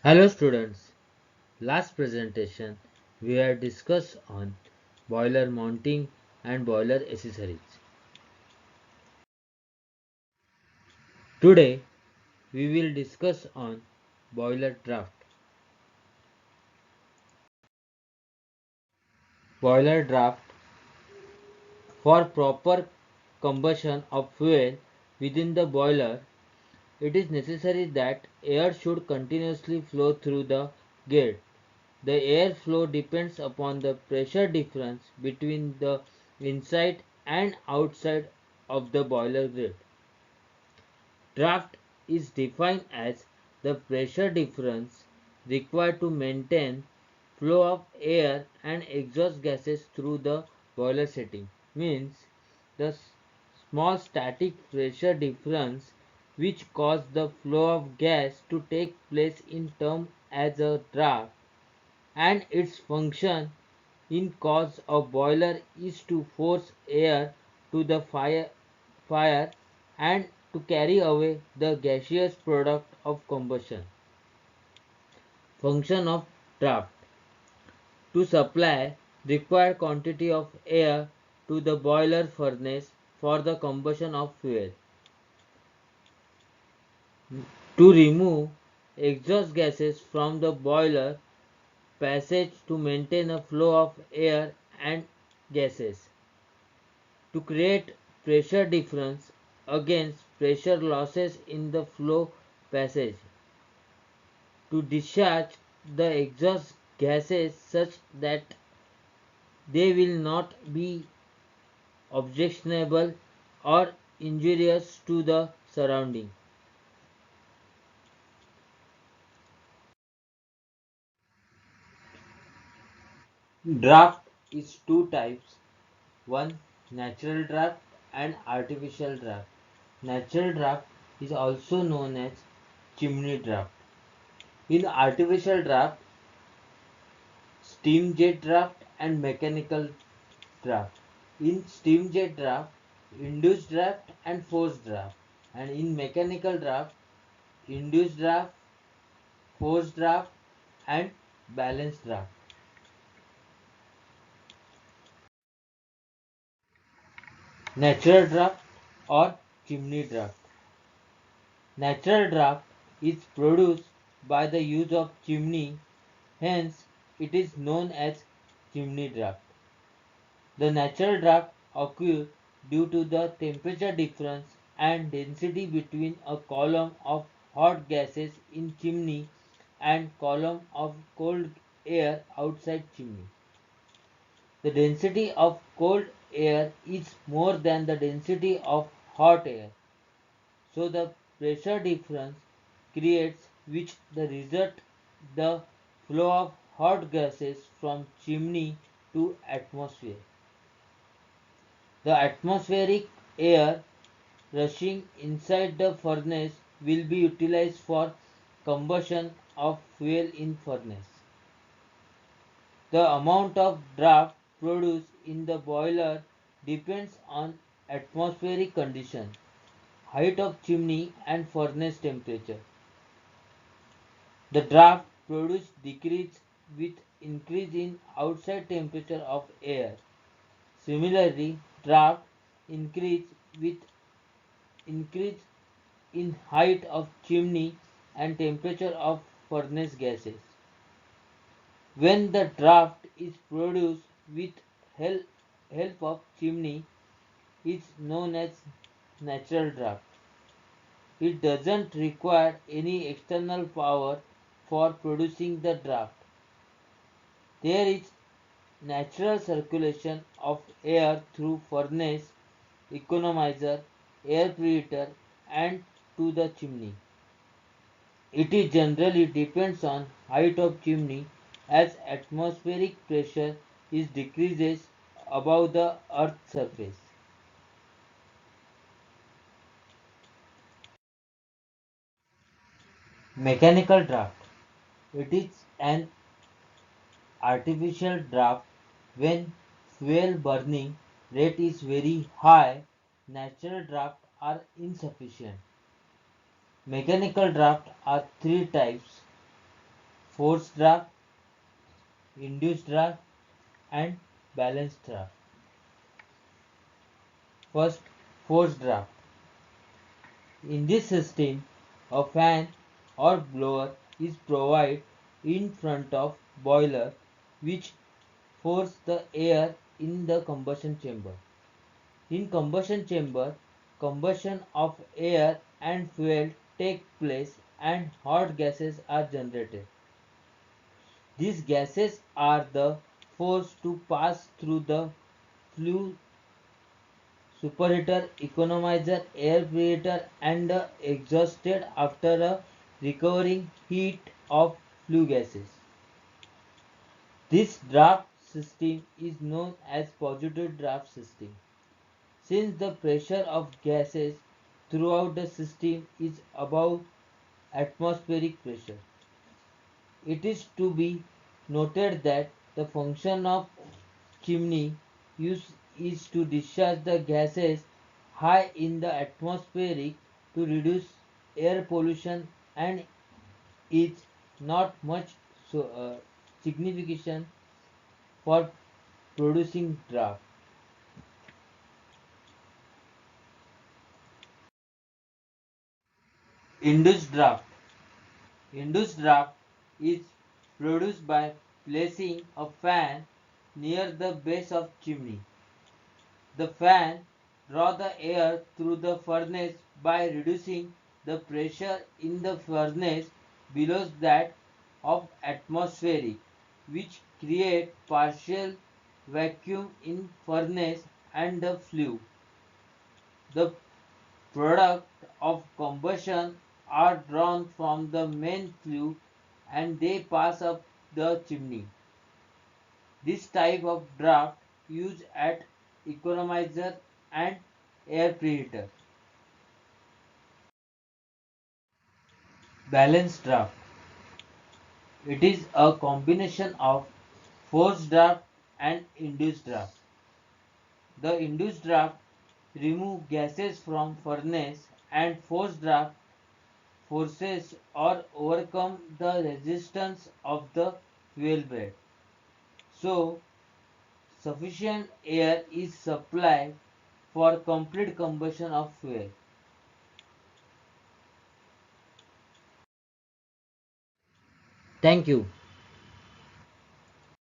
Hello students, last presentation we had discussed on boiler mounting and boiler accessories. Today we will discuss on boiler draft. Boiler draft for proper combustion of fuel within the boiler, it is necessary that air should continuously flow through the gate. The air flow depends upon the pressure difference between the inside and outside of the boiler gate. Draft is defined as the pressure difference required to maintain flow of air and exhaust gases through the boiler setting. Means the small static pressure difference which cause the flow of gas to take place in term as a draft, and its function in cause of boiler is to force air to the fire and to carry away the gaseous product of combustion. Function of draft: to supply required quantity of air to the boiler furnace for the combustion of fuel, to remove exhaust gases from the boiler passage to maintain a flow of air and gases, to create pressure difference against pressure losses in the flow passage, to discharge the exhaust gases such that they will not be objectionable or injurious to the surrounding. Draft is two types: one, natural draft and artificial draft. Natural draft is also known as chimney draft. In artificial draft, steam jet draft and mechanical draft. In steam jet draft, induced draft and forced draft. And in mechanical draft, induced draft, forced draft and balanced draft. Natural draft or chimney draft. Natural draft is produced by the use of chimney, hence it is known as chimney draft. The natural draft occurs due to the temperature difference and density between a column of hot gases in chimney and column of cold air outside chimney. The density of cold air is more than the density of hot air, so the pressure difference creates which the result the flow of hot gases from chimney to atmosphere. The atmospheric air rushing inside the furnace will be utilized for combustion of fuel in furnace. The amount of draft produced in the boiler depends on atmospheric condition, height of chimney and furnace temperature. The draft produced decreases with increase in outside temperature of air. Similarly, draft increase with increase in height of chimney and temperature of furnace gases. When the draft is produced with help of chimney, it's known as natural draft. It doesn't require any external power for producing the draft. There is natural circulation of air through furnace, economizer, air preheater and to the chimney. It is generally depends on height of chimney, as atmospheric pressure is decreases above the earth's surface. Mechanical draft. It is an artificial draft when fuel burning rate is very high. Natural draft are insufficient. Mechanical draft are three types: forced draft, induced draft, and balanced draft. First, forced draft. In this system, a fan or blower is provided in front of boiler which force the air in the combustion chamber. In combustion chamber, combustion of air and fuel take place and hot gases are generated. These gases are the forced to pass through the flue superheater, economizer, air preheater and exhausted after a recovering heat of flue gases. This draft system is known as positive draft system. Since the pressure of gases throughout the system is above atmospheric pressure, it is to be noted that the function of chimney is to discharge the gases high in the atmospheric to reduce air pollution and is not much significant for producing draft. Induced draft. Induced draft is produced by placing a fan near the base of chimney. The fan draws the air through the furnace by reducing the pressure in the furnace below that of atmospheric, which create partial vacuum in furnace and the flue. The product of combustion are drawn from the main flue and they pass up the chimney. This type of draft used at economizer and air preheater. Balanced draft. It is a combination of forced draft and induced draft. The induced draft remove gases from furnace and forced draft forces or overcome the resistance of the fuel bed. So sufficient air is supplied for complete combustion of fuel. Thank you.